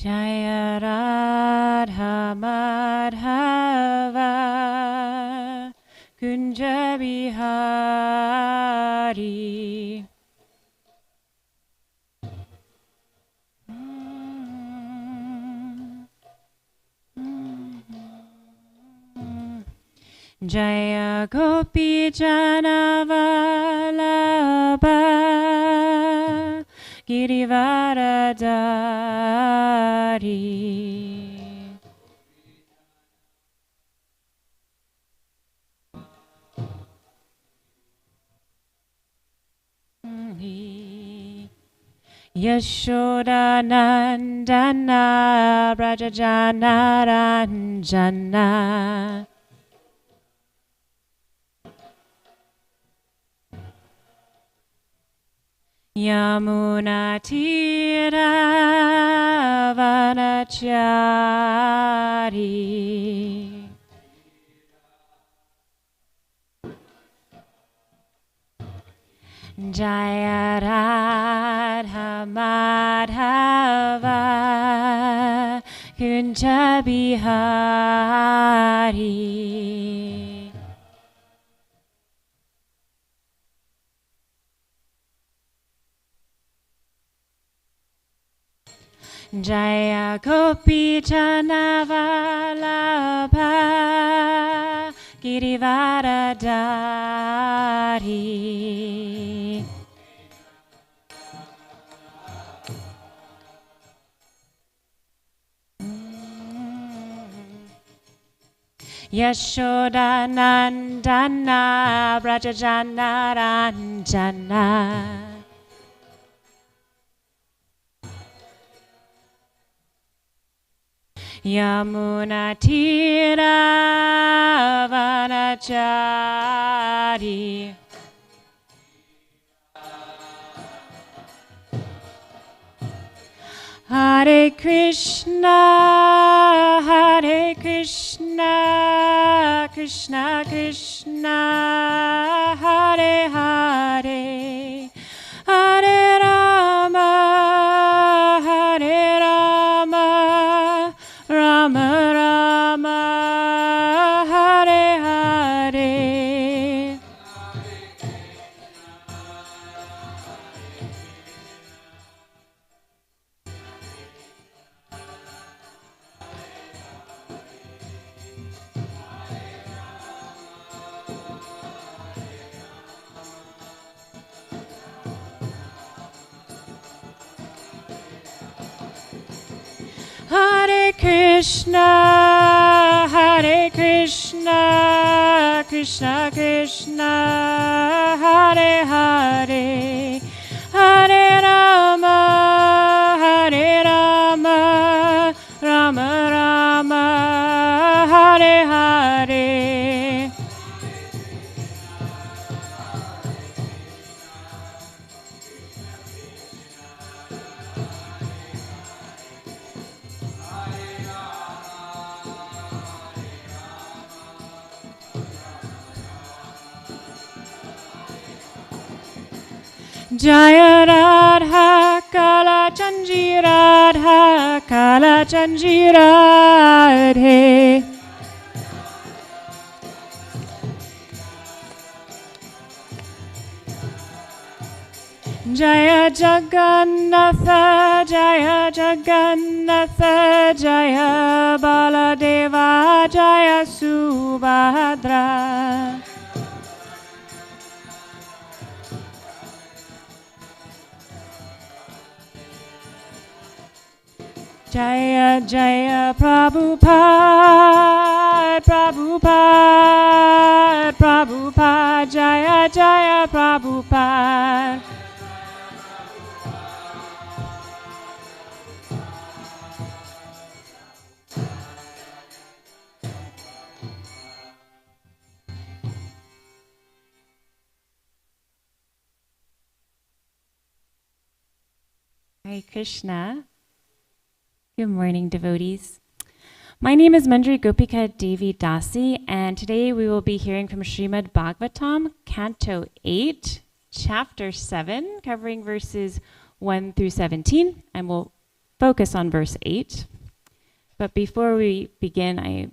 Jaya Radha Madhava Kunja Bihari. Jaya Gopi Jana Vallabha Girivaradari. Yashoda Nandana Brajajana Ranjana. Yamuna Tira Vanachari. Jaya Radha Madhava Kunja Bihari. Jaya Gopi Jana Vallabha Girivaradari. Yashoda Nandana Brajajana Ranjana. Yamuna Tira Vanachari. Hare Krishna, Hare Krishna, Krishna Krishna, Hare Hare, Hare Rama, Hare Rama, Rama Rama, Hare Hare. Hare Krishna, Hare Krishna, Krishna Krishna, Hare Hare, Hare Rama, Hare Rama, Rama Rama, Hare Hare. Jaya Radha Kala Chanji Radha Kala Chanji Radhe. Jaya Jagannatha Jaya Jagannatha Jaya Baladeva Jaya Subhadra. Jaya Jaya Prabhupada, Prabhupada, Prabhupada, Jaya Jaya Prabhupada. Hare Krishna. Good morning, devotees. My name is Manjari Gopika Devi Dasi, and today we will be hearing from Srimad Bhagavatam, Canto 8, Chapter 7, covering verses 1 through 17, and we'll focus on verse 8. But before we begin, I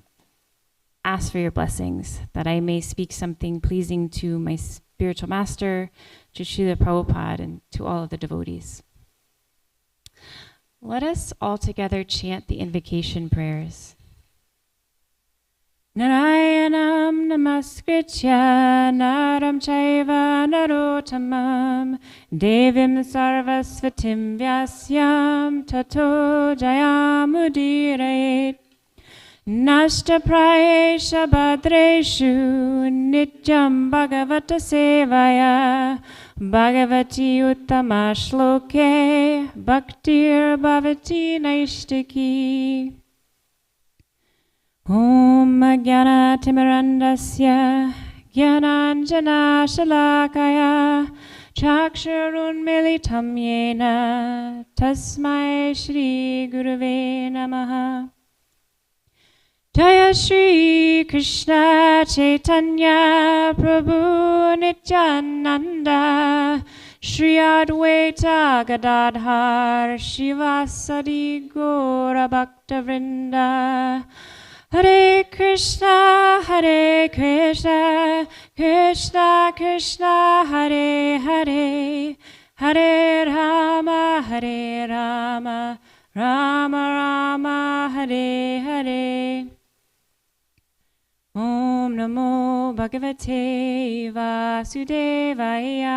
ask for your blessings, that I may speak something pleasing to my spiritual master, to Srila Prabhupada, and to all of the devotees. Let us all together chant the invocation prayers. Narayanam namaskritya naram chaiva narottamam devim sarvasvatim vyasyam tato jayamudiraet nashtaprayesha bhadreshu nityam bhagavata sevaya bhagavati uttama shloke bhaktir bhavati naishtiki. Om Jnana-timirandasya Jnananjana Shalakaya Chakshurunmilitam Yena Tasmai Shri Gurave Namaha. Jaya Shri Krishna Chaitanya Prabhu Nityananda Shri Advaita Gadadhar Shivasadi Gaura Bhakta Vrinda. Hare Krishna, Krishna Krishna, Hare Hare, Hare Rama, Rama Rama, Hare Hare. Om Namo Bhagavate Vasudevaya.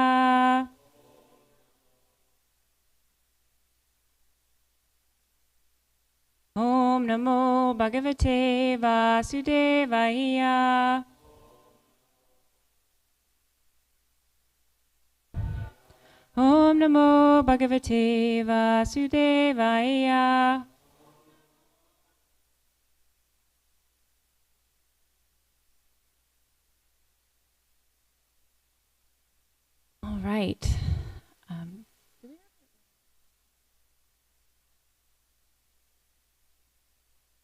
Om Namo Bhagavate Vasudevaya. Om Namo Bhagavate Vasudevaya. All right.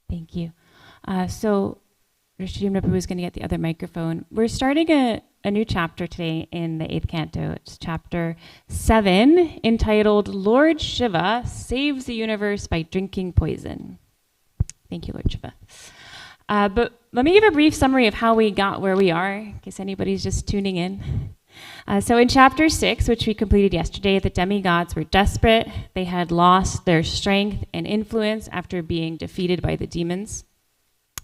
Thank you. So Rishidimna Prabhu is going to get the other microphone. We're starting a new chapter today in the 8th canto. It's chapter 7, entitled Lord Shiva Saves the Universe by Drinking Poison. Thank you, Lord Shiva. But let me give a brief summary of how we got where we are, in case anybody's just tuning in. So in chapter 6, which we completed yesterday, the demigods were desperate. They had lost their strength and influence after being defeated by the demons.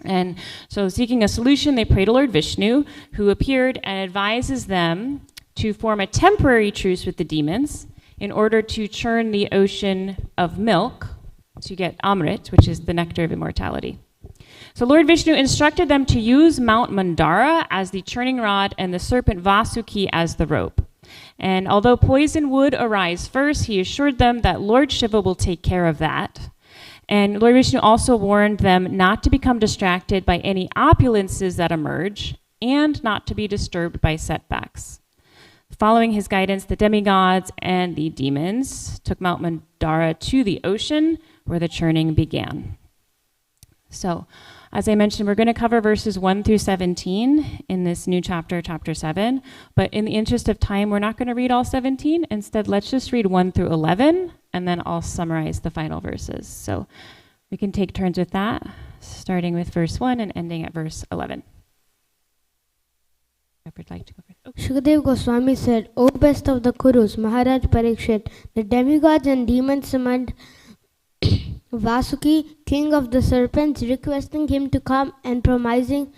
And so seeking a solution, they pray to Lord Vishnu, who appeared and advises them to form a temporary truce with the demons in order to churn the ocean of milk to get Amrit, which is the nectar of immortality. So Lord Vishnu instructed them to use Mount Mandara as the churning rod and the serpent Vasuki as the rope. And although poison would arise first, he assured them that Lord Shiva will take care of that. And Lord Vishnu also warned them not to become distracted by any opulences that emerge and not to be disturbed by setbacks. Following his guidance, the demigods and the demons took Mount Mandara to the ocean where the churning began. So, as I mentioned, we're going to cover verses 1 through 17 in this new chapter, chapter 7. But in the interest of time, we're not going to read all 17. Instead, let's just read 1 through 11, and then I'll summarize the final verses. So we can take turns with that, starting with verse 1 and ending at verse 11. Whoever'd like to go first. Okay. Shukadeva Goswami said, O best of the Kurus, Maharaj Parikshit, the demigods and demons summoned Vasuki, king of the serpents, requesting him to come and promising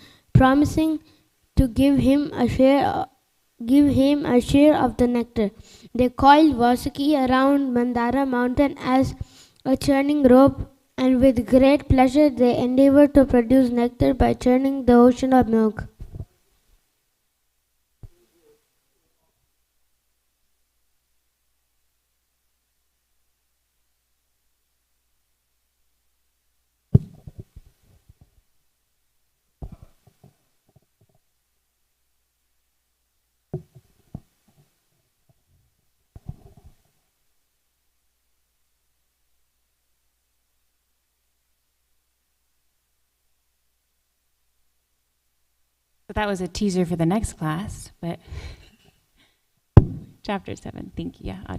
to give him a share of the nectar. They coiled Vasuki around Mandara mountain as a churning rope, and with great pleasure they endeavored to produce nectar by churning the ocean of milk. So that was a teaser for the next class, but chapter 7, thank you. Yeah.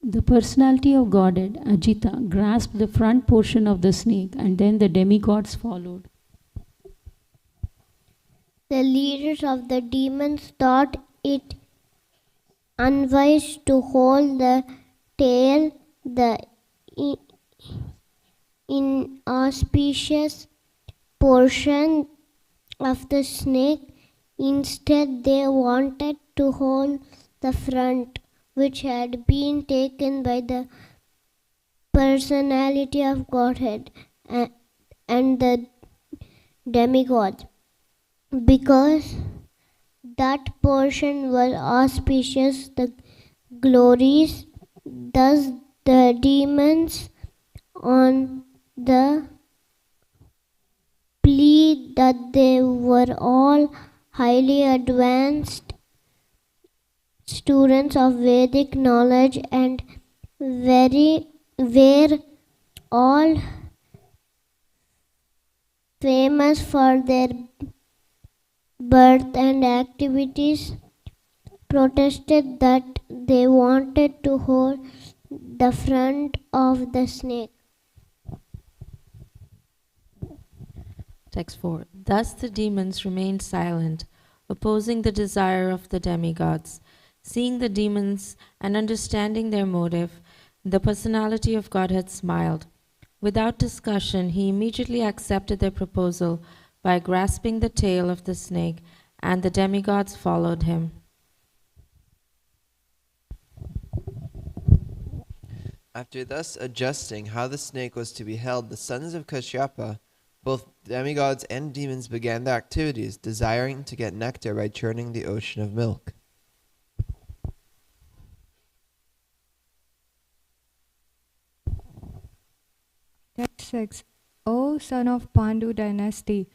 The personality of Godhead, Ajita, grasped the front portion of the snake, and then the demigods followed. The leaders of the demons thought it unwise to hold the tail, the inauspicious portion of the snake. Instead, they wanted to hold the front, which had been taken by the personality of Godhead and the demigod, because that portion was auspicious, the glories. Thus the demons, on the plea that they were all highly advanced students of Vedic knowledge and were all famous for their birth and activities, protested that they wanted to hold the front of the snake. Text 4. Thus the demons remained silent, opposing the desire of the demigods. Seeing the demons and understanding their motive, the personality of Godhead smiled. Without discussion, he immediately accepted their proposal by grasping the tail of the snake, and the demigods followed him. After thus adjusting how the snake was to be held, the sons of Kashyapa, both demigods and demons, began their activities, desiring to get nectar by churning the ocean of milk. Text 6. O son of Pandu dynasty,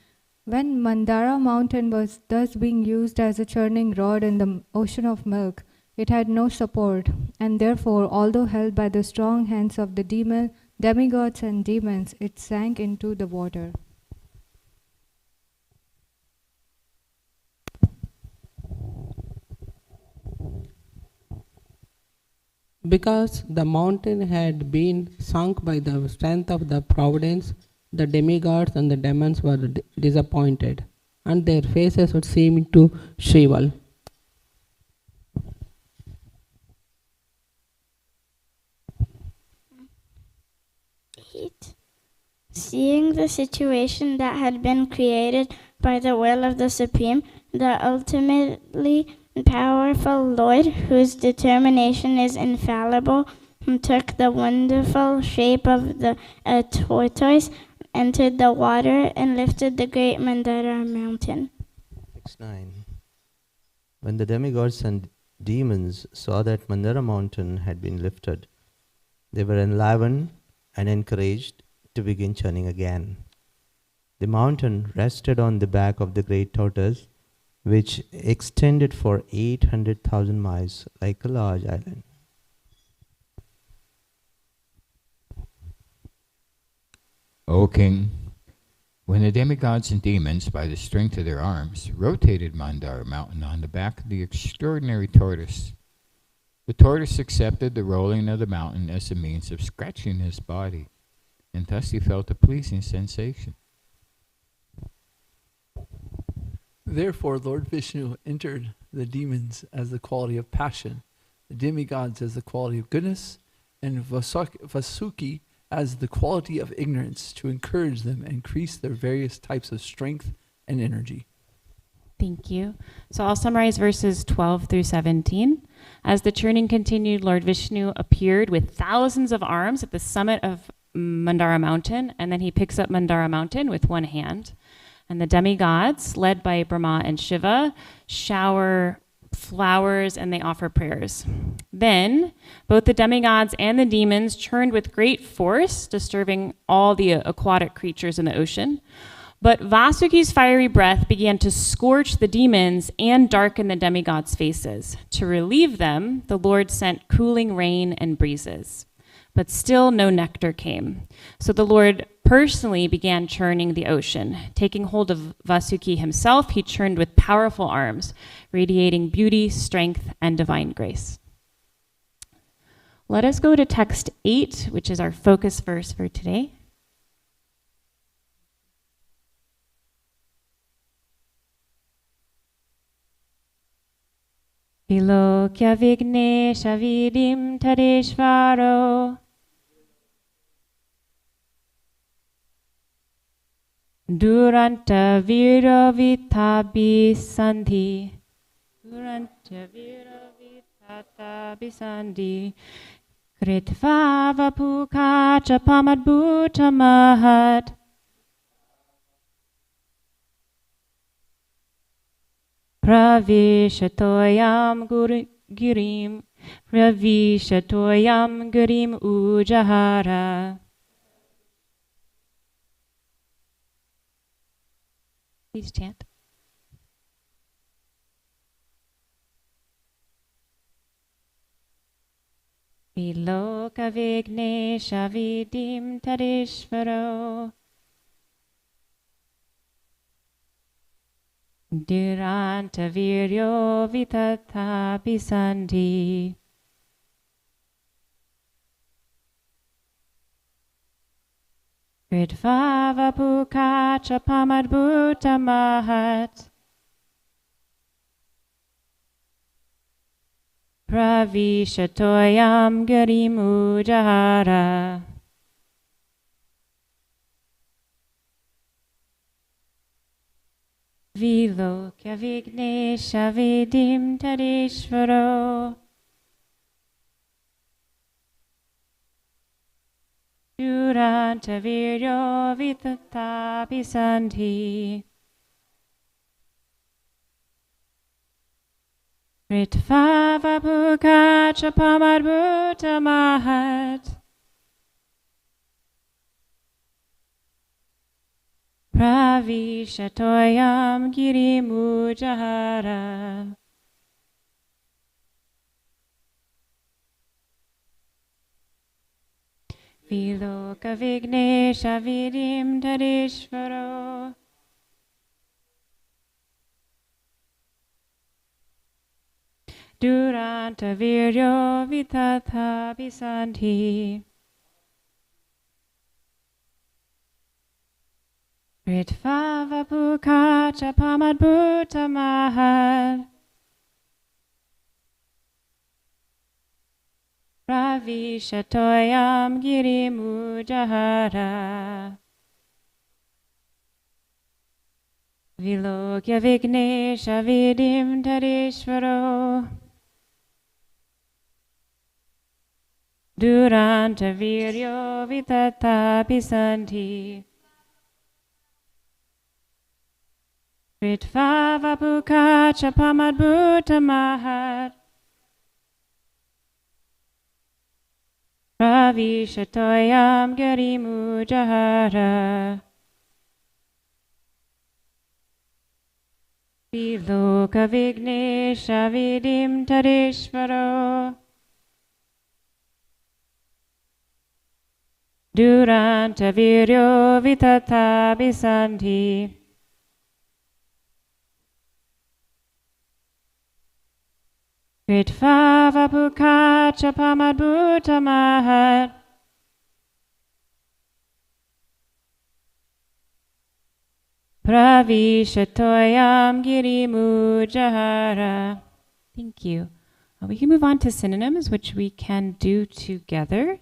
when Mandara mountain was thus being used as a churning rod in the ocean of milk, it had no support, and therefore, although held by the strong hands of the demigods and demons, it sank into the water. Because the mountain had been sunk by the strength of the providence, the demigods and the demons were disappointed, and their faces would seem to shrivel. Seeing the situation that had been created by the will of the Supreme, the ultimately powerful Lord, whose determination is infallible, took the wonderful shape of a tortoise, entered the water, and lifted the great Mandara mountain. Text 9. When the demigods and demons saw that Mandara mountain had been lifted, they were enlivened and encouraged to begin churning again. The mountain rested on the back of the great tortoise, which extended for 800,000 miles like a large island. O king, when the demigods and demons, by the strength of their arms, rotated Mandara mountain on the back of the extraordinary tortoise, the tortoise accepted the rolling of the mountain as a means of scratching his body, and thus he felt a pleasing sensation. Therefore, Lord Vishnu entered the demons as the quality of passion, the demigods as the quality of goodness, and Vasuki as the quality of ignorance, to encourage them and increase their various types of strength and energy. Thank you. So I'll summarize verses 12 through 17. As the churning continued, Lord Vishnu appeared with thousands of arms at the summit of Mandara mountain, and then he picks up Mandara mountain with one hand. And the demigods, led by Brahma and Shiva, shower flowers and they offer prayers. Then both the demigods and the demons churned with great force, disturbing all the aquatic creatures in the ocean. But Vasuki's fiery breath began to scorch the demons and darken the demigods' faces. To relieve them, the Lord sent cooling rain and breezes. But still no nectar came. So the Lord personally began churning the ocean. Taking hold of Vasuki himself, he churned with powerful arms, radiating beauty, strength, and divine grace. Let us go to text 8, which is our focus verse for today. Vilokya Vignesha Vidim Tadeshvaro Duranta Viravitabi Sandhi Duranta Viravitabi Sandhi Kritvava Pukacha Pamadbhuta Mahat Pravishatoyam Girim Pravishatoyam Girim Ujahara. Please chant. Viloka Vignesha Vidim Tadeshvaro Duranta Viryo Vitatapi Sandhi Kritvava Pukacha Pamadbhuta Mahat Pravishatoyam Garim Ujahara. Vilokya Vignesha Vidim Tadeshvaro Duranta Viryo Vitatapi Sandhi Ritvava Pukacha Pamadbhuta Mahat Pravishatoyam Girim Ujahara. Viloka Vignesha Vidim Tadeshvaro Duranta Viryo Vitatapi Sandhi Ritvava Pukacha Pamadbhuta Mahat Pravishatoyam Girim Ujahara. Vilokya Vignesha Vidim Tadeshvaro Duranta Viryo Vitatapi Sandhi Ritvava Pukacha Pamadbhuta Mahat Pravishatoyam Garim Ujahara. Viloka Vignesha Vidim Tadeshvaro Duranta Viryo Vitatapi Sandhi Ritvava Pukacha Pamadbhuta Mahat Pravishatoyam Girim Ujahara. Thank you. We can move on to synonyms, which we can do together.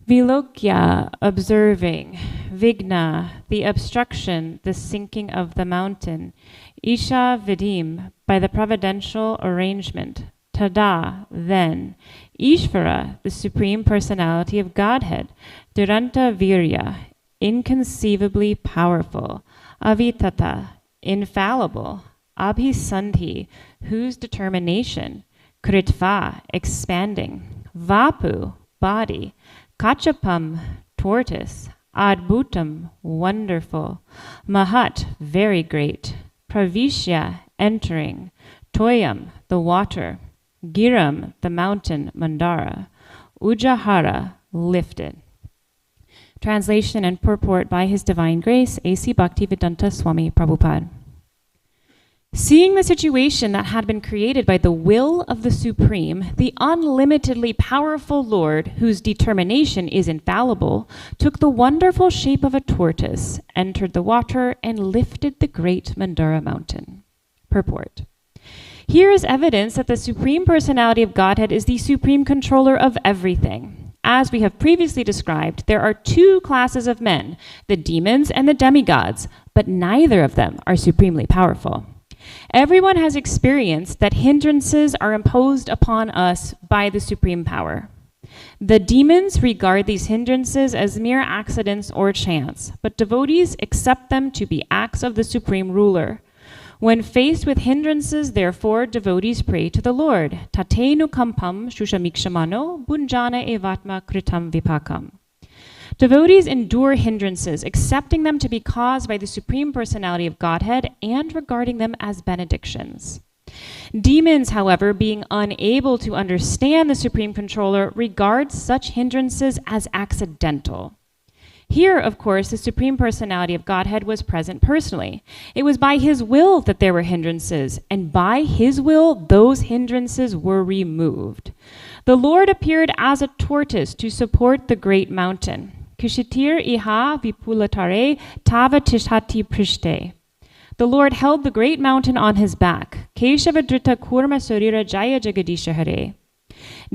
Vilokya, observing. Vigna, the obstruction, the sinking of the mountain. Isha Vidim, by the providential arrangement. Tada, then. Ishvara, the supreme personality of Godhead. Duranta Virya, inconceivably powerful. Avitata, infallible. Abhisandhi, whose determination. Kritva, expanding. Vapu, body. Kachapam, tortoise. Adbhutam, wonderful. Mahat, very great. Pravishya, entering. Toyam, the water. Giram, the mountain, Mandara. Ujahara, lifted. Translation and purport by His Divine Grace, A.C. Bhaktivedanta Swami Prabhupada. Seeing the situation that had been created by the will of the Supreme, the unlimitedly powerful Lord, whose determination is infallible, took the wonderful shape of a tortoise, entered the water, and lifted the great Mandara mountain. Purport. Here is evidence that the Supreme Personality of Godhead is the supreme controller of everything. As we have previously described, there are two classes of men, the demons and the demigods, but neither of them are supremely powerful. Everyone has experienced that hindrances are imposed upon us by the supreme power. The demons regard these hindrances as mere accidents or chance, but devotees accept them to be acts of the supreme ruler. When faced with hindrances, therefore, devotees pray to the Lord. Tatenu kampam shushamikshamano bunjana evatma kritam vipakam. Devotees endure hindrances, accepting them to be caused by the Supreme Personality of Godhead and regarding them as benedictions. Demons, however, being unable to understand the Supreme Controller, regard such hindrances as accidental. Here, of course, the Supreme Personality of Godhead was present personally. It was by his will that there were hindrances, and by his will, those hindrances were removed. The Lord appeared as a tortoise to support the great mountain. Kishitir iha vipulatare tava tishati prishte. The Lord held the great mountain on his back. Keshavadrita kurma surira jaya jagadisha hare.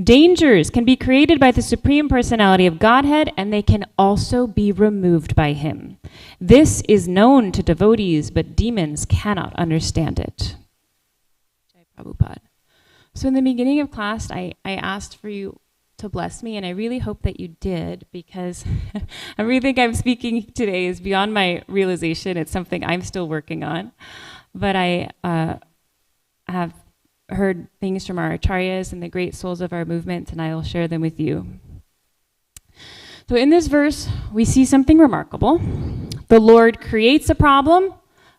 Dangers can be created by the Supreme Personality of Godhead, and they can also be removed by him. This is known to devotees, but demons cannot understand it. Jai Prabhupada. So in the beginning of class, I asked for you to bless me, and I really hope that you did, because I really think I'm speaking today is beyond my realization. It's something I'm still working on. But I have heard things from our acharyas and the great souls of our movement, and I will share them with you. So in this verse, we see something remarkable. The Lord creates a problem,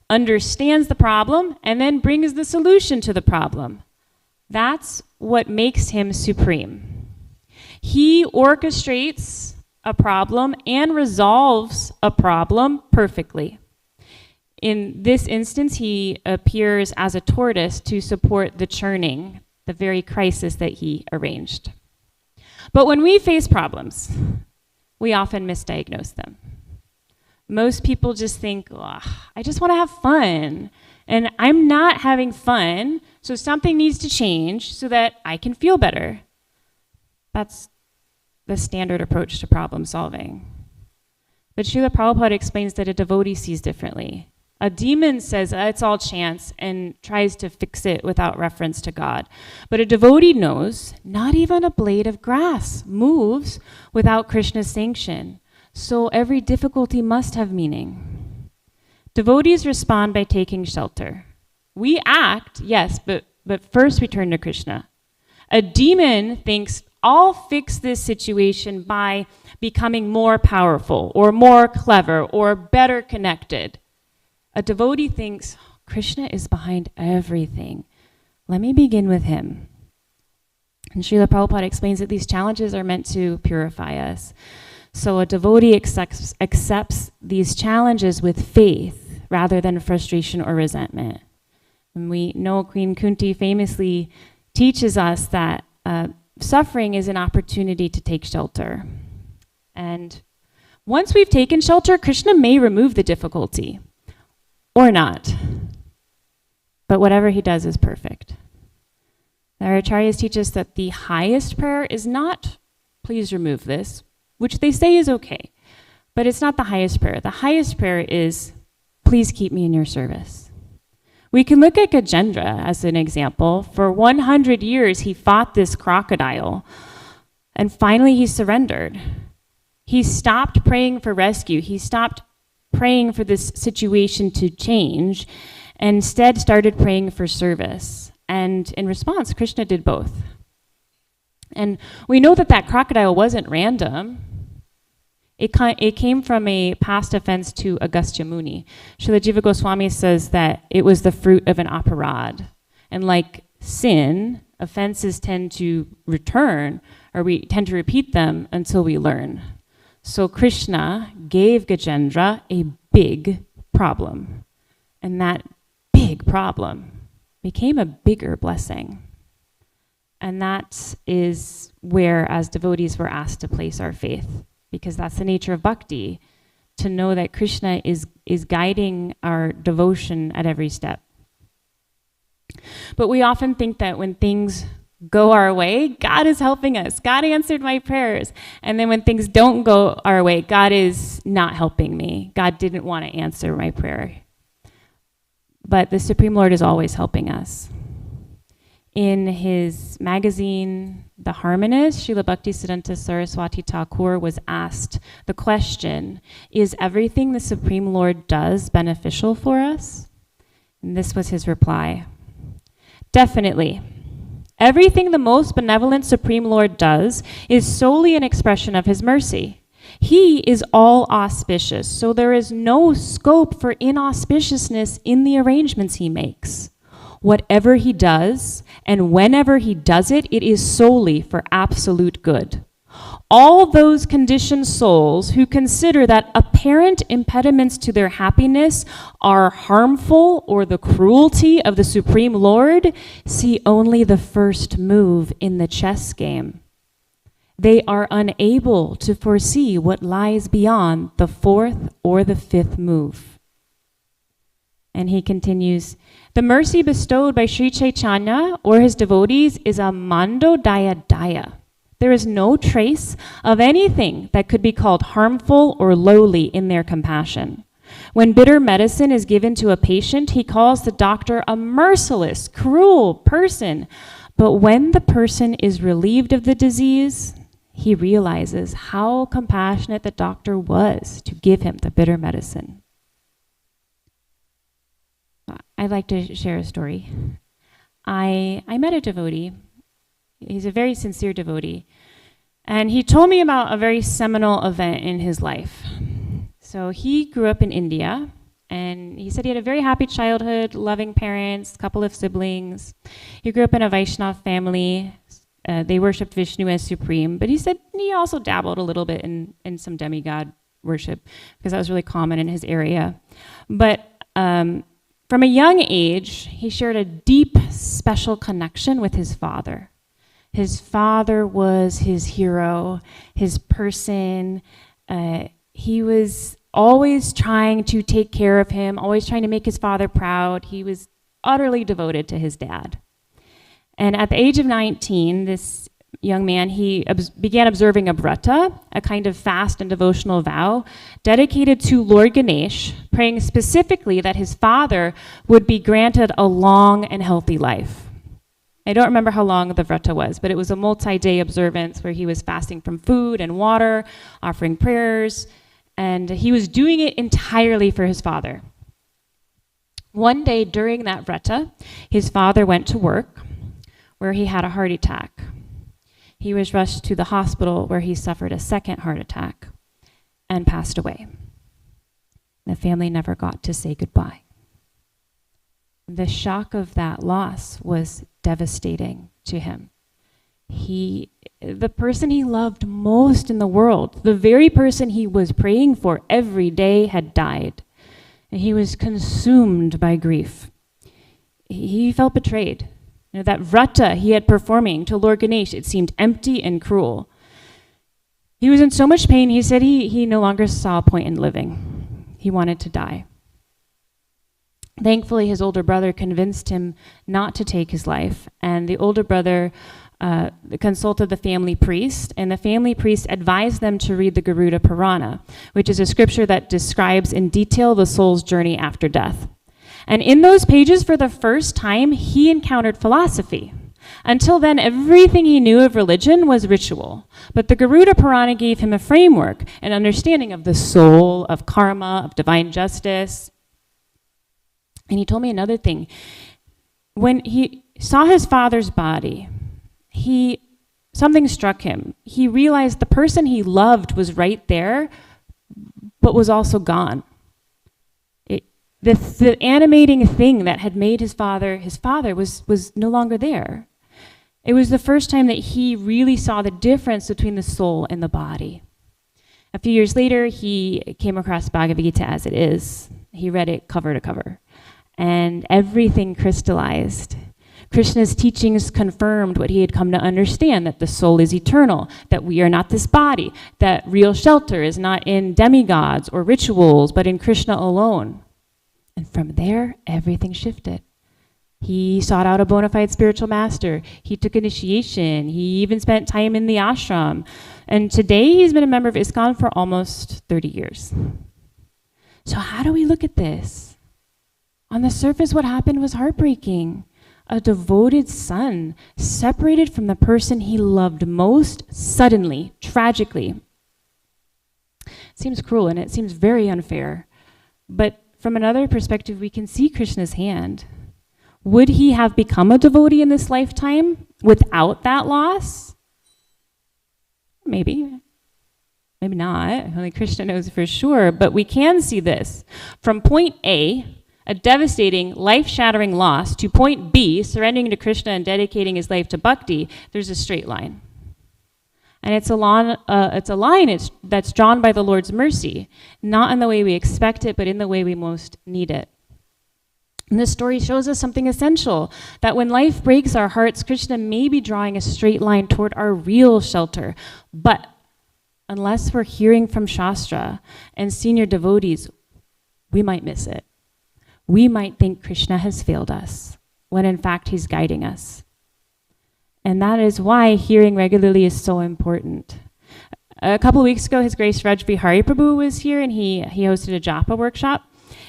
understands the problem, and then brings the solution to the problem. That's what makes him supreme. He orchestrates a problem and resolves a problem perfectly. In this instance, he appears as a tortoise to support the churning, the very crisis that he arranged. But when we face problems, we often misdiagnose them. Most people just think, oh, I just want to have fun, and I'm not having fun, so something needs to change so that I can feel better. That's the standard approach to problem solving. But Srila Prabhupada explains that a devotee sees differently. A demon says it's all chance and tries to fix it without reference to God. But a devotee knows not even a blade of grass moves without Krishna's sanction. So every difficulty must have meaning. Devotees respond by taking shelter. We act, yes, but first we turn to Krishna. A demon thinks, I'll fix this situation by becoming more powerful or more clever or better connected. A devotee thinks, Krishna is behind everything. Let me begin with him. And Srila Prabhupada explains that these challenges are meant to purify us. So a devotee accepts these challenges with faith rather than frustration or resentment. And we know Queen Kunti famously teaches us that suffering is an opportunity to take shelter. And once we've taken shelter, Krishna may remove the difficulty. Or not. But whatever he does is perfect. Our acharyas teach us that the highest prayer is not, please remove this, which they say is okay. But it's not the highest prayer. The highest prayer is, please keep me in your service. We can look at Gajendra as an example. For 100 years, he fought this crocodile. And finally, he surrendered. He stopped praying for rescue. He stopped praying for this situation to change, and instead started praying for service. And in response, Krishna did both. And we know that that crocodile wasn't random. It came from a past offense to Agastya Muni. Srila Jiva Goswami says that it was the fruit of an aparad. And like sin, offenses tend to return, or we tend to repeat them until we learn. So Krishna gave Gajendra a big problem. And that big big problem became a bigger blessing. And that is where, as devotees, we're asked to place our faith, because that's the nature of bhakti, to know that Krishna is guiding our devotion at every step. But we often think that when things go our way, God is helping us. God answered my prayers. And then when things don't go our way, God is not helping me. God didn't want to answer my prayer. But the Supreme Lord is always helping us. In his magazine, The Harmonist, Srila Bhaktisiddhanta Saraswati Thakur was asked the question, is everything the Supreme Lord does beneficial for us? And this was his reply. Definitely. Everything the most benevolent Supreme Lord does is solely an expression of his mercy. He is all auspicious, so there is no scope for inauspiciousness in the arrangements he makes. Whatever he does, and whenever he does it, it is solely for absolute good. All those conditioned souls who consider that apparent impediments to their happiness are harmful or the cruelty of the Supreme Lord see only the first move in the chess game. They are unable to foresee what lies beyond the fourth or the fifth move. And he continues, the mercy bestowed by Sri Chaitanya or his devotees is a mando daya daya. There is no trace of anything that could be called harmful or lowly in their compassion. When bitter medicine is given to a patient, he calls the doctor a merciless, cruel person. But when the person is relieved of the disease, he realizes how compassionate the doctor was to give him the bitter medicine. I'd like to share a story. I met a devotee. He's a very sincere devotee. And he told me about a very seminal event in his life. So he grew up in India, and he said he had a very happy childhood, loving parents, couple of siblings. He grew up in a Vaishnava family. They worshipped Vishnu as supreme, but he said he also dabbled a little bit in some demigod worship, because that was really common in his area. But from a young age, he shared a deep, special connection with his father. His father was his hero, his person. He was always trying to take care of him, always trying to make his father proud. He was utterly devoted to his dad. And at the age of 19, this young man, he began observing a vrata, a kind of fast and devotional vow, dedicated to Lord Ganesh, praying specifically that his father would be granted a long and healthy life. I don't remember how long the vrata was, but it was a multi-day observance where he was fasting from food and water, offering prayers, and he was doing it entirely for his father. One day during that vrata, his father went to work, where he had a heart attack. He was rushed to the hospital, where he suffered a second heart attack and passed away. The family never got to say goodbye. The shock of that loss was devastating to him. The person he loved most in the world, the very person he was praying for every day, had died. And he was consumed by grief. He felt betrayed. That vrata he had performing to Lord Ganesh, it seemed empty and cruel. He was in so much pain, he said he no longer saw a point in living. He wanted to die. Thankfully, his older brother convinced him not to take his life, and the older brother consulted the family priest, and the family priest advised them to read the Garuda Purana, which is a scripture that describes in detail the soul's journey after death. And in those pages, for the first time, he encountered philosophy. Until then, everything he knew of religion was ritual. But the Garuda Purana gave him a framework, an understanding of the soul, of karma, of divine justice. And he told me another thing. When he saw his father's body, something struck him. He realized the person he loved was right there, but was also gone. The animating thing that had made his father was no longer there. It was the first time that he really saw the difference between the soul and the body. A few years later, he came across Bhagavad Gita as it is. He read it cover to cover. and everything crystallized. Krishna's teachings confirmed what he had come to understand, that the soul is eternal, that we are not this body, that real shelter is not in demigods or rituals, but in Krishna alone. And from there, everything shifted. He sought out a bona fide spiritual master. He took initiation. He even spent time in the ashram. And today, he's been a member of ISKCON for almost 30 years. So how do we look at this? On the surface, what happened was heartbreaking. A devoted son separated from the person he loved most suddenly, tragically. Seems cruel and it seems very unfair. But from another perspective, we can see Krishna's hand. Would he have become a devotee in this lifetime without that loss? Maybe. Maybe not. Only Krishna knows for sure. But we can see this. From point A, a devastating, life-shattering loss, to point B, surrendering to Krishna and dedicating his life to bhakti, there's a straight line. And it's a line that's drawn by the Lord's mercy, not in the way we expect it, but in the way we most need it. And this story shows us something essential, that when life breaks our hearts, Krishna may be drawing a straight line toward our real shelter. But unless we're hearing from Shastra and senior devotees, we might miss it. We might think Krishna has failed us, when in fact he's guiding us. And that is why hearing regularly is so important. A couple of weeks ago, His Grace Raj Bihari Prabhu was here, and he hosted a japa workshop.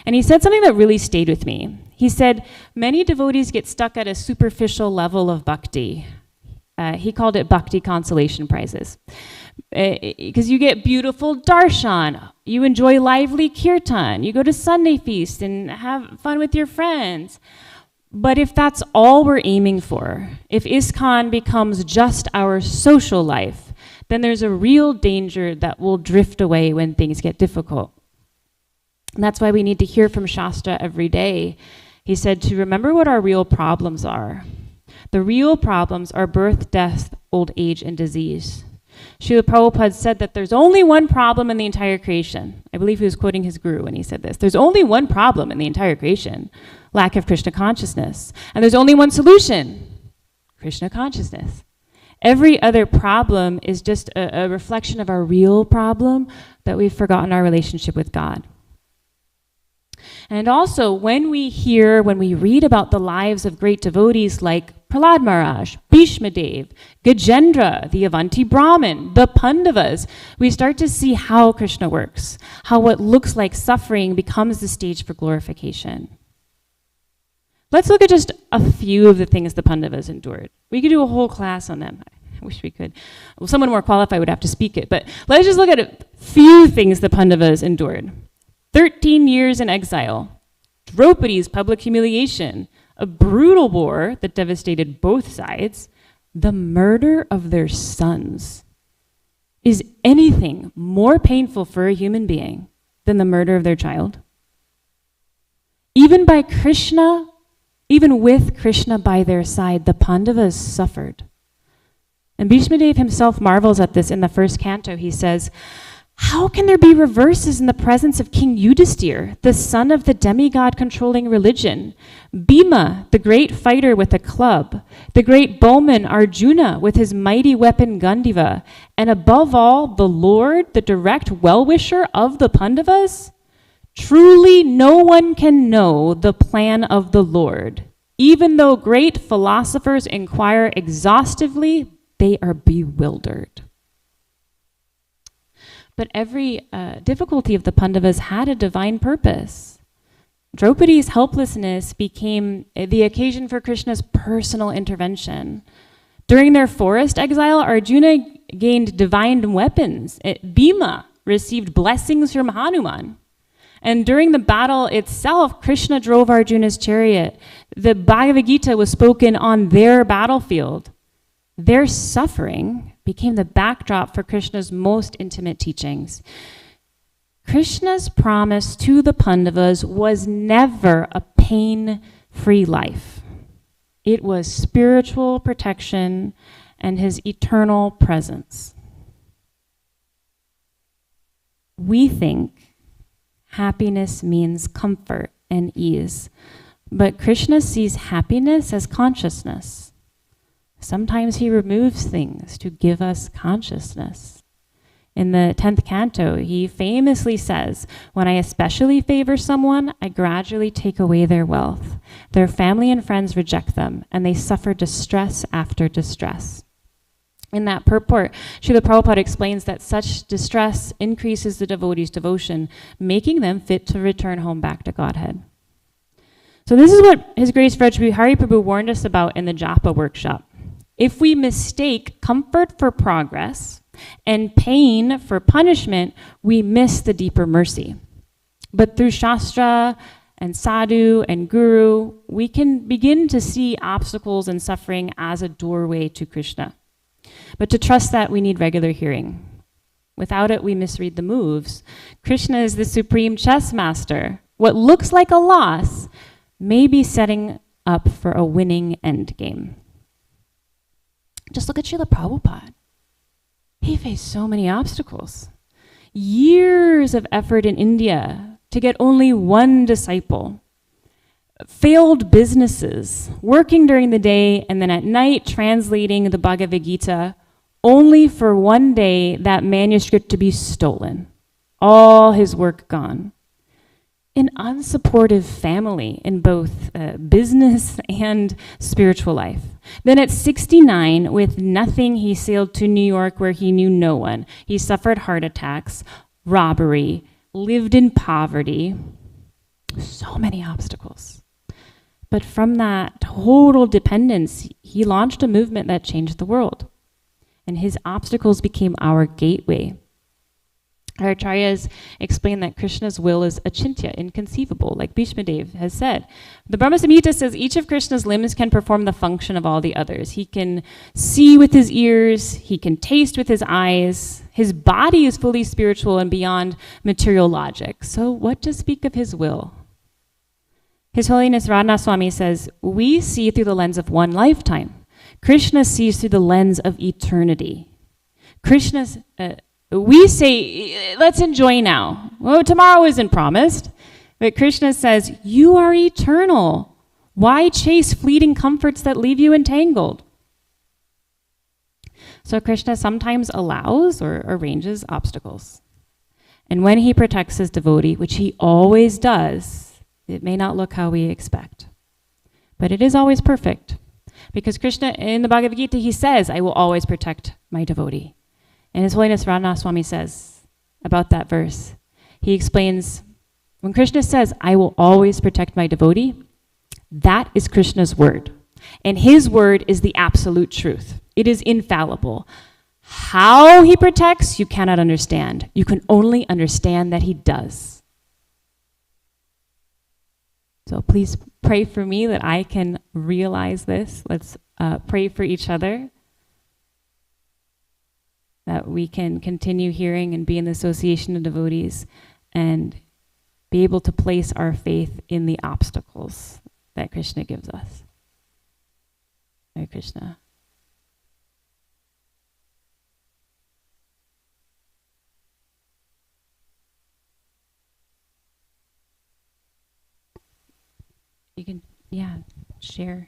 And he said something that really stayed with me. He said, many devotees get stuck at a superficial level of bhakti. He called it bhakti consolation prizes. Because you get beautiful darshan, you enjoy lively kirtan, you go to Sunday feast and have fun with your friends. But if that's all we're aiming for, if ISKCON becomes just our social life, then there's a real danger that we'll drift away when things get difficult. And that's why we need to hear from Shastra every day. He said to remember what our real problems are. The real problems are birth, death, old age, and disease. Srila Prabhupada said that there's only one problem in the entire creation. I believe he was quoting his guru when he said this. There's only one problem in the entire creation, lack of Krishna consciousness. And there's only one solution, Krishna consciousness. Every other problem is just a reflection of our real problem, that we've forgotten our relationship with God. And also, when we read about the lives of great devotees like Prahlad Maharaj, Bhishma Dev, Gajendra, the Avanti Brahmin, the Pandavas, we start to see how Krishna works, how what looks like suffering becomes the stage for glorification. Let's look at just a few of the things the Pandavas endured. We could do a whole class on them. I wish we could. Well, someone more qualified would have to speak it, but let's just look at a few things the Pandavas endured. 13 years in exile, Draupadi's public humiliation, a brutal war that devastated both sides, the murder of their sons. Is anything more painful for a human being than the murder of their child? Even with Krishna by their side, the Pandavas suffered. And Bhishma Dev himself marvels at this in the first canto. He says, how can there be reverses in the presence of King Yudhisthira, the son of the demigod controlling religion? Bhima, the great fighter with a club, the great bowman Arjuna with his mighty weapon Gandiva, and above all, the Lord, the direct well-wisher of the Pandavas? Truly no one can know the plan of the Lord. Even though great philosophers inquire exhaustively, they are bewildered. But every difficulty of the Pandavas had a divine purpose. Draupadi's helplessness became the occasion for Krishna's personal intervention. During their forest exile, Arjuna gained divine weapons. Bhima received blessings from Hanuman. And during the battle itself, Krishna drove Arjuna's chariot. The Bhagavad Gita was spoken on their battlefield. Their suffering became the backdrop for Krishna's most intimate teachings. Krishna's promise to the Pandavas was never a pain-free life. It was spiritual protection and his eternal presence. We think happiness means comfort and ease, But Krishna sees happiness as consciousness. Sometimes he removes things to give us consciousness. In the 10th canto, he famously says, "When I especially favor someone, I gradually take away their wealth. Their family and friends reject them, and they suffer distress after distress." In that purport, Srila Prabhupada explains that such distress increases the devotee's devotion, making them fit to return home back to Godhead. So this is what His Grace Vraj Hari Prabhu warned us about in the Japa workshop. If we mistake comfort for progress and pain for punishment, we miss the deeper mercy. But through Shastra and Sadhu and Guru, we can begin to see obstacles and suffering as a doorway to Krishna. But to trust that, we need regular hearing. Without it, we misread the moves. Krishna is the supreme chess master. What looks like a loss may be setting up for a winning endgame. Just look at Srila Prabhupada. He faced so many obstacles. Years of effort in India to get only one disciple. Failed businesses, working during the day and then at night translating the Bhagavad Gita, only for one day that manuscript to be stolen. All his work gone. An unsupportive family in both business and spiritual life. Then at 69, with nothing, he sailed to New York where he knew no one. He suffered heart attacks, robbery, lived in poverty. So many obstacles. But from that total dependence, he launched a movement that changed the world. And his obstacles became our gateway. Our acharyas explain that Krishna's will is achintya, inconceivable, like Bhishma Dev has said. The Brahma Samhita says each of Krishna's limbs can perform the function of all the others. He can see with his ears, he can taste with his eyes. His body is fully spiritual and beyond material logic. So what to speak of his will? His Holiness Radha Swami says, we see through the lens of one lifetime. Krishna sees through the lens of eternity. We say, let's enjoy now. Well, tomorrow isn't promised. But Krishna says, you are eternal. Why chase fleeting comforts that leave you entangled? So Krishna sometimes allows or arranges obstacles. And when he protects his devotee, which he always does, it may not look how we expect. But it is always perfect. Because Krishna, in the Bhagavad Gita, he says, I will always protect my devotee. And His Holiness Radha Swami says about that verse, he explains, when Krishna says, I will always protect my devotee, that is Krishna's word. And his word is the absolute truth. It is infallible. How he protects, you cannot understand. You can only understand that he does. So please pray for me that I can realize this. Let's pray for each other, that we can continue hearing and be in the association of devotees and be able to place our faith in the obstacles that Krishna gives us. Hare Krishna. You can, share.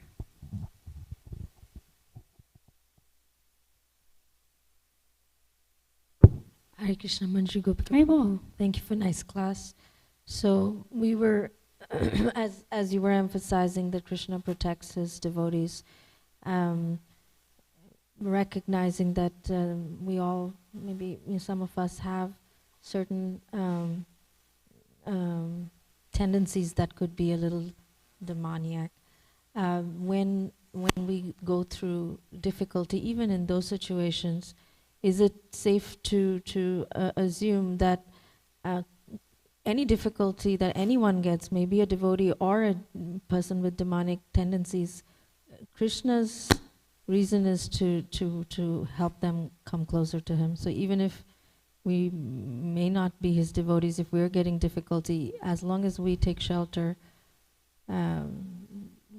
Hare Krishna, Manjari, Gopika. Very well. Thank you for a nice class. So we were, as you were emphasizing that Krishna protects his devotees, recognizing that we all, maybe some of us have certain tendencies that could be a little demoniac. When we go through difficulty, even in those situations, is it safe to assume that any difficulty that anyone gets, maybe a devotee or a person with demonic tendencies, Krishna's reason is to help them come closer to him. So even if we may not be his devotees, if we're getting difficulty, as long as we take shelter,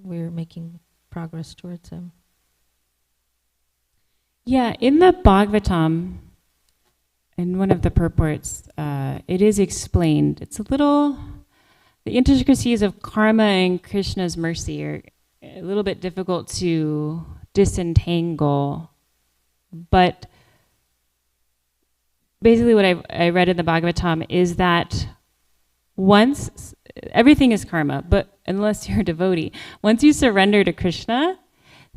we're making progress towards him. Yeah, in the Bhagavatam, in one of the purports, it is explained. It's a little the intricacies of karma and Krishna's mercy are a little bit difficult to disentangle. But basically what I read in the Bhagavatam is that once, everything is karma, but unless you're a devotee, once you surrender to Krishna,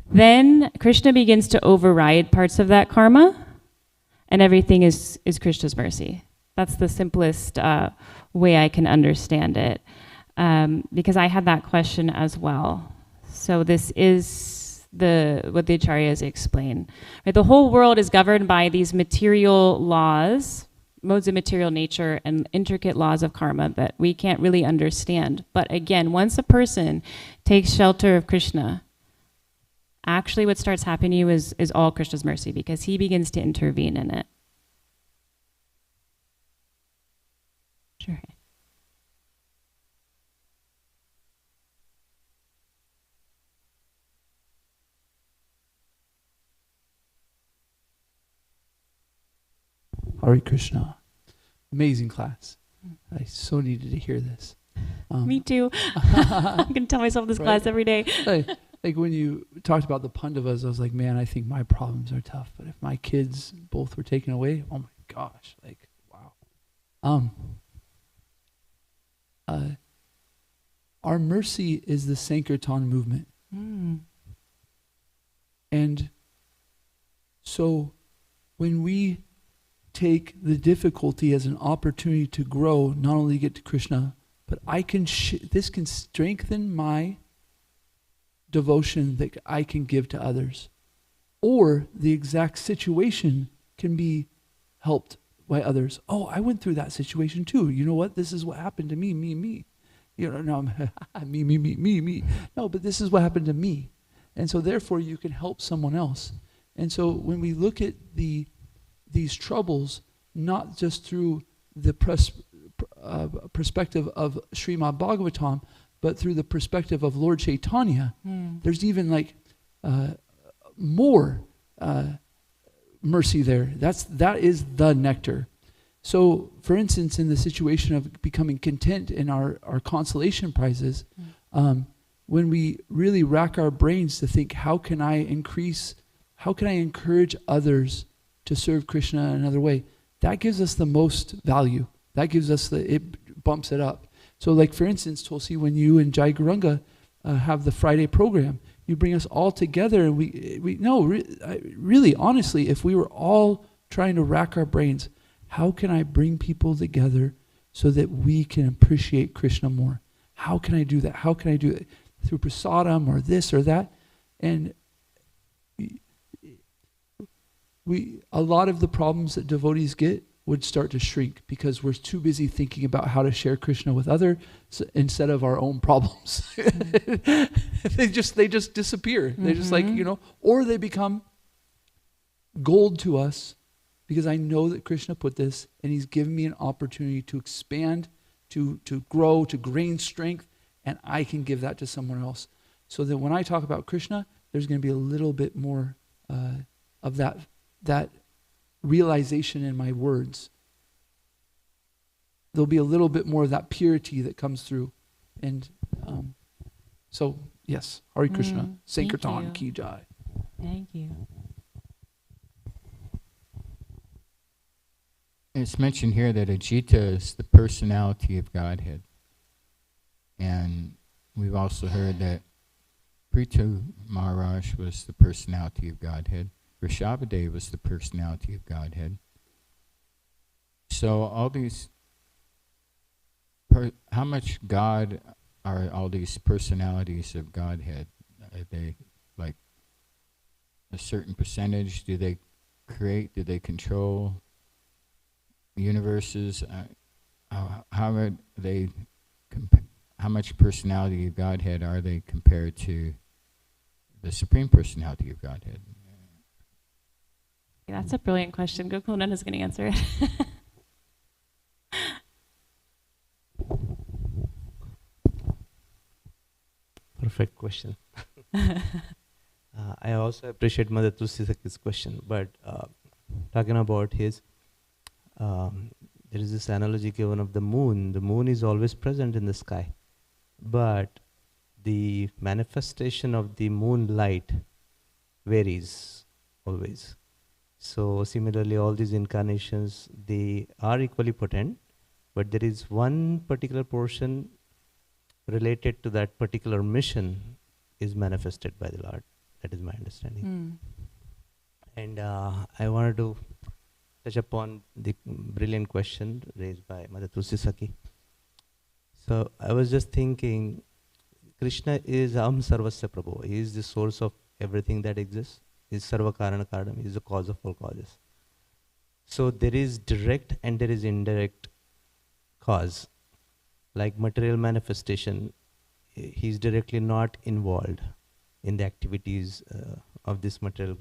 then Krishna begins to override parts of that karma, and everything is Krishna's mercy. That's the simplest way I can understand it, because I had that question as well. So this is what the acharyas explain. Right? The whole world is governed by these material laws, modes of material nature, and intricate laws of karma that we can't really understand. But again, once a person takes shelter of Krishna, actually what starts happening to you is all Krishna's mercy, because he begins to intervene in it. Sure. Hare Krishna. Amazing class. I so needed to hear this. Me too. I'm going to tell myself this class every day. Like when you talked about the Pandavas, I was like, man, I think my problems are tough. But if my kids both were taken away, oh my gosh, like, wow. Our mercy is the Sankirtan movement. And so when we take the difficulty as an opportunity to grow, not only get to Krishna, but this can strengthen my devotion that I can give to others. Or the exact situation can be helped by others. Oh, I went through that situation too. You know what? This is what happened to me. You know, no, me. No, but this is what happened to me. And so therefore you can help someone else. And so when we look at these troubles, not just through the perspective of Srimad Bhagavatam, but through the perspective of Lord Chaitanya, there's even like more mercy there. That is the nectar. So, for instance, in the situation of becoming content in our consolation prizes, when we really rack our brains to think, how can I encourage others to serve Krishna in another way, that gives us the most value. That gives us it bumps it up. So like for instance, Tulsi, when you and Jai Guranga have the Friday program, you bring us all together, and really, honestly, if we were all trying to rack our brains, how can I bring people together so that we can appreciate Krishna more? How can I do that? How can I do it? Through prasadam or this or that? And a lot of the problems that devotees get would start to shrink because we're too busy thinking about how to share Krishna with others instead of our own problems. They just disappear. They're just like, or they become gold to us because I know that Krishna put this and he's given me an opportunity to expand, to grow, to gain strength, and I can give that to someone else. So that when I talk about Krishna, there's going to be a little bit more of that realization in my words. There'll be a little bit more of that purity that comes through. And so, yes, Hare Krishna, Sankirtan Ki Jai. Thank you. It's mentioned here that Ajita is the personality of Godhead. And we've also heard that Prithu Maharaj was the personality of Godhead. Rishabhadev was the personality of Godhead. So all these, how much God are all these personalities of Godhead? Are they like a certain percentage? Do they create? Do they control universes? How are they? How much personality of Godhead are they compared to the Supreme Personality of Godhead? That's a brilliant question. Gokulananda is going to answer it. Perfect question. I also appreciate Mother Tulsi's question, but talking about his, there is this analogy given of the moon. The moon is always present in the sky. but the manifestation of the moonlight varies always. So similarly, all these incarnations, they are equally potent, but there is one particular portion related to that particular mission is manifested by the Lord. That is my understanding. And I wanted to touch upon the brilliant question raised by Mother Tulsi Saki. So I was just thinking, Krishna is Sarvasya Prabhu. He is the source of everything that exists. He is Sarva Karana Karanam. He is the cause of all causes. So there is direct and there is indirect cause. Like material manifestation, he is directly not involved in the activities of this material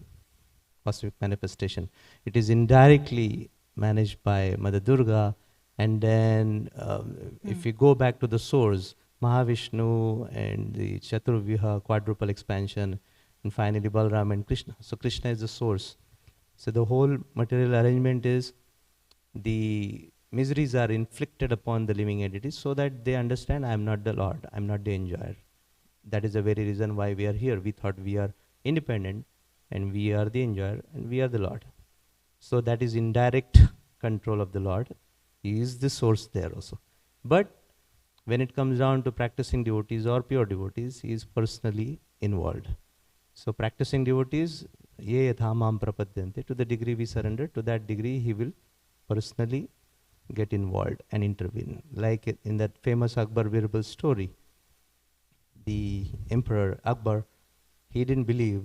cosmic manifestation. It is indirectly managed by Mother Durga, and then if we go back to the source, Mahavishnu and the Chaturvyuha, quadruple expansion, and finally Balram and Krishna. So Krishna is the source. So the whole material arrangement is the miseries are inflicted upon the living entities so that they understand I am not the Lord, I am not the enjoyer. That is the very reason why we are here. We thought we are independent and we are the enjoyer and we are the Lord. So that is indirect control of the Lord. He is the source there also. But when it comes down to practicing devotees or pure devotees, he is personally involved. So practicing devotees, ye yatha mam prapadyante, to the degree we surrender, to that degree he will personally get involved and intervene. Like in that famous Akbar Birbal story, the Emperor Akbar, he didn't believe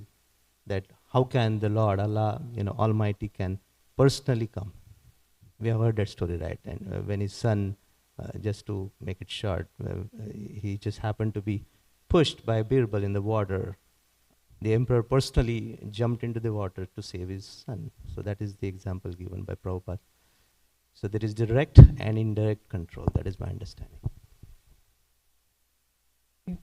that how can the Lord, Allah, Almighty can personally come. We have heard that story, right? And when his son, just to make it short, he just happened to be pushed by Birbal in the water. The emperor personally jumped into the water to save his son. So that is the example given by Prabhupada. So there is direct and indirect control. That is my understanding. Hare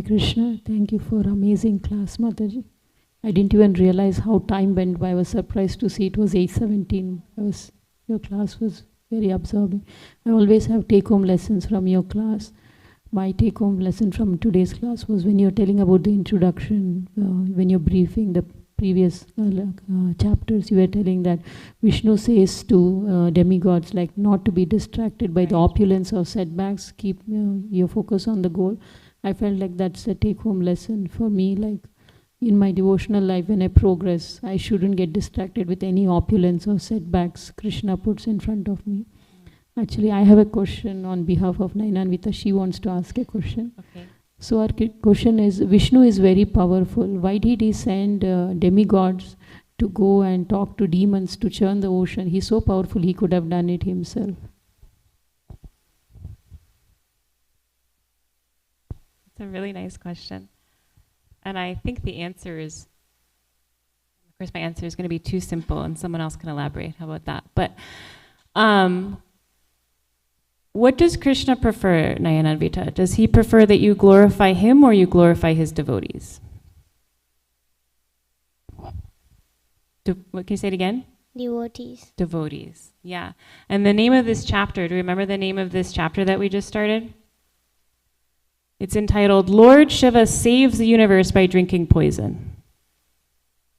Krishna, thank you for amazing class, Mataji. I didn't even realize how time went by. I was surprised to see it was 8:17. Your class was very absorbing. I always have take-home lessons from your class. My take-home lesson from today's class was when you're telling about the introduction, when you're briefing the previous chapters, you were telling that Vishnu says to demigods like not to be distracted by the opulence or setbacks, keep your focus on the goal. I felt like that's a take-home lesson for me, like in my devotional life when I progress, I shouldn't get distracted with any opulence or setbacks Krishna puts in front of me. Actually, I have a question on behalf of Nainanvita. She wants to ask a question. Okay. So our question is, Vishnu is very powerful. Why did he send demigods to go and talk to demons to churn the ocean? He's so powerful, he could have done it himself. It's a really nice question. And I think the answer is, of course my answer is going to be too simple and someone else can elaborate. How about that? But what does Krishna prefer, Nayananvita? Does he prefer that you glorify him or you glorify his devotees? What can you say it again? Devotees. Devotees, yeah. And the name of this chapter, do you remember the name of this chapter that we just started? It's entitled, Lord Shiva Saves the Universe by Drinking Poison.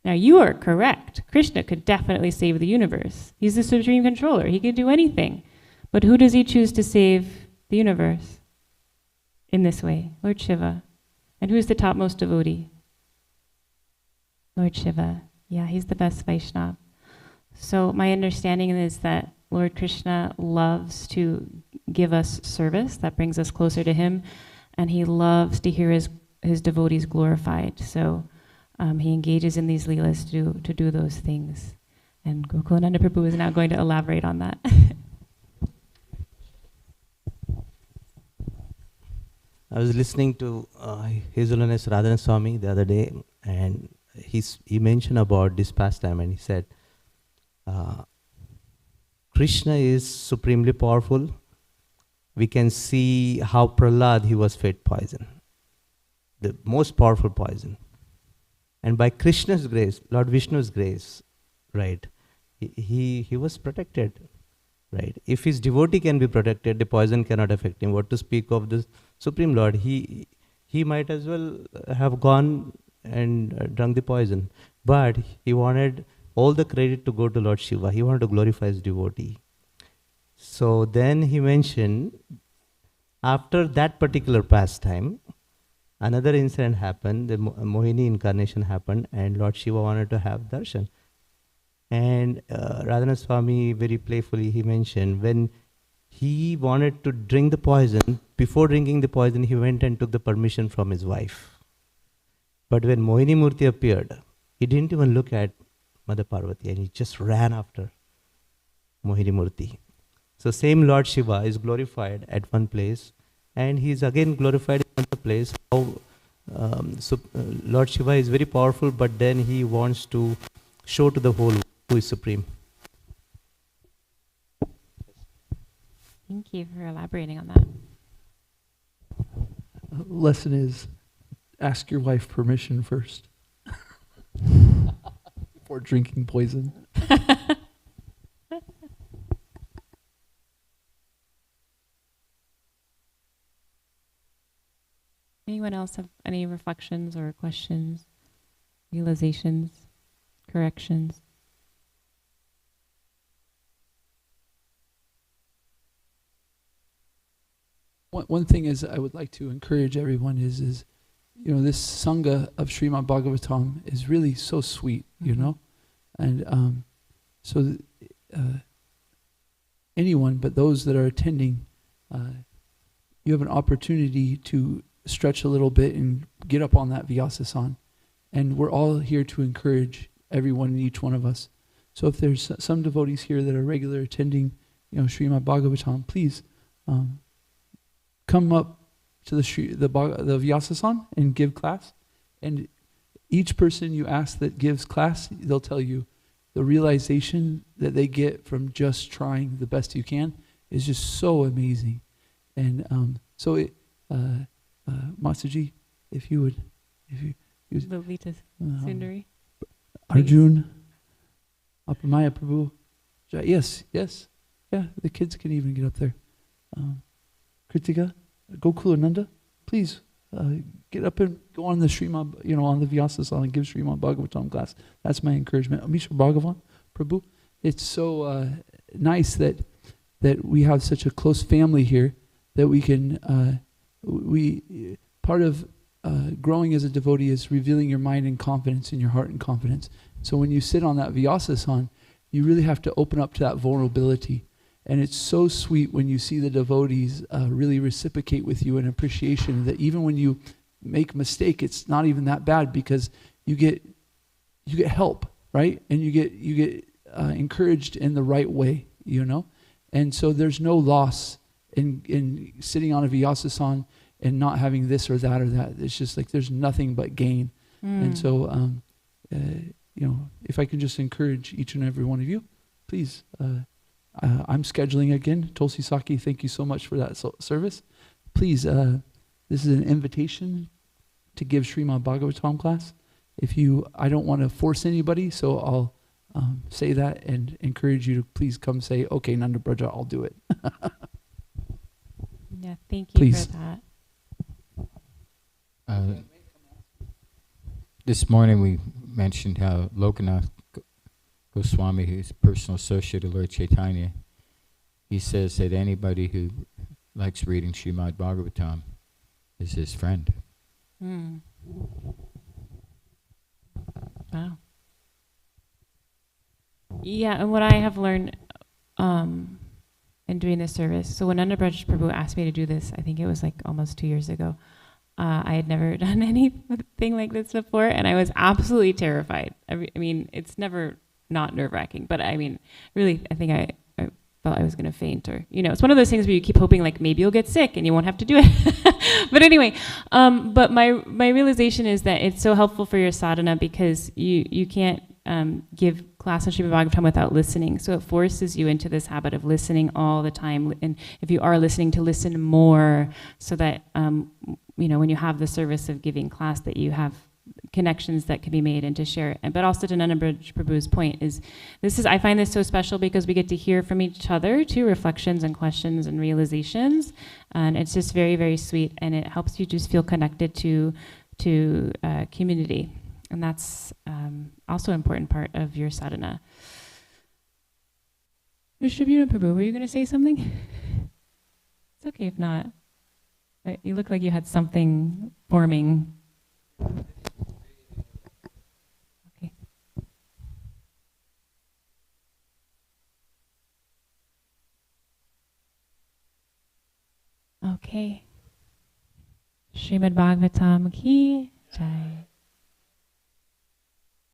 Now you are correct. Krishna could definitely save the universe. He's the supreme controller. He could do anything. But who does he choose to save the universe? In this way, Lord Shiva. And who's the topmost devotee? Lord Shiva. Yeah, he's the best Vaishnava. So my understanding is that Lord Krishna loves to give us service that brings us closer to him. And he loves to hear his devotees glorified. So he engages in these leelas to do those things. And Gokulananda Prabhu is now going to elaborate on that. I was listening to His Holiness Radhana Swami the other day, and he mentioned about this pastime, and he said, Krishna is supremely powerful. We can see how Prahlad, he was fed poison, the most powerful poison. And by Krishna's grace, Lord Vishnu's grace, right, he was protected. right? If his devotee can be protected, the poison cannot affect him. What to speak of the Supreme Lord? He might as well have gone and drunk the poison. But he wanted all the credit to go to Lord Shiva. He wanted to glorify his devotee. So then he mentioned, after that particular pastime, another incident happened, the Mohini incarnation happened, and Lord Shiva wanted to have darshan. And Radhanath Swami, very playfully, he mentioned, when he wanted to drink the poison, before drinking the poison, he went and took the permission from his wife. But when Mohini Murti appeared, he didn't even look at Mother Parvati, and he just ran after Mohini Murti. So same Lord Shiva is glorified at one place, and he is again glorified in another place. Lord Shiva is very powerful, but then he wants to show to the whole world who is supreme. Thank you for elaborating on that. Lesson is, ask your wife permission first before drinking poison. Anyone else have any reflections or questions, realizations, corrections? One thing is I would like to encourage everyone is this Sangha of Srimad Bhagavatam is really so sweet, you know? And anyone but those that are attending, you have an opportunity to stretch a little bit and get up on that Vyasa-san. And we're all here to encourage everyone and each one of us. So if there's some devotees here that are regular attending, Srimad Bhagavatam, please come up to the Vyasa-san and give class. And each person you ask that gives class, they'll tell you the realization that they get from just trying the best you can is just so amazing. And Masaji, if you would, Lolita Sundari. Arjun, Apamaya Prabhu. Yes. Yeah, the kids can even get up there. Kritika, Gokulananda, please get up and go on the Srimad, on the Vyasa-san and give Srimad Bhagavatam class. That's my encouragement. Amisha Bhagavan, Prabhu. It's so nice that we have such a close family here that we can, part of growing as a devotee is revealing your mind and confidence in your heart and confidence. So when you sit on that Vyasa-san, you really have to open up to that vulnerability. And it's so sweet when you see the devotees really reciprocate with you an appreciation that even when you make a mistake, it's not even that bad because you get help, right? And you get encouraged in the right way, And so there's no loss in sitting on a Vyasa-san and not having this or that or that. It's just like there's nothing but gain. And so, if I can just encourage each and every one of you, please. I'm scheduling again. Tulsi Saki, thank you so much for that service. Please, this is an invitation to give Srimad Bhagavatam class. I don't want to force anybody, so I'll say that and encourage you to please come say, okay, Nanda Braja, I'll do it. Yeah, thank you Please. for that. This morning we mentioned how Lokanath Goswami, who's a personal associate of Lord Chaitanya, he says that anybody who likes reading Srimad Bhagavatam is his friend. Wow. Yeah, and what I have learned in doing this service, so when Nanda Braj Prabhu asked me to do this, I think it was like almost 2 years ago, I had never done anything like this before, and I was absolutely terrified. I mean, it's never not nerve-wracking, but I mean, really, I think I felt I was going to faint, or it's one of those things where you keep hoping like maybe you'll get sick and you won't have to do it. But anyway, but my realization is that it's so helpful for your sadhana because you can't give class on Srimad Bhagavatam without listening. So it forces you into this habit of listening all the time, and if you are listening, to listen more, so that when you have the service of giving class, that you have connections that can be made and to share it. But also to Nanabridge Prabhu's point is, I find this so special because we get to hear from each other too, reflections and questions and realizations. And it's just very, very sweet. And it helps you just feel connected to community. And that's also an important part of your sadhana. Distributor Prabhu, were you going to say something? It's okay if not. You look like you had something forming. Okay. Okay. Srimad Bhagavatam ki jai.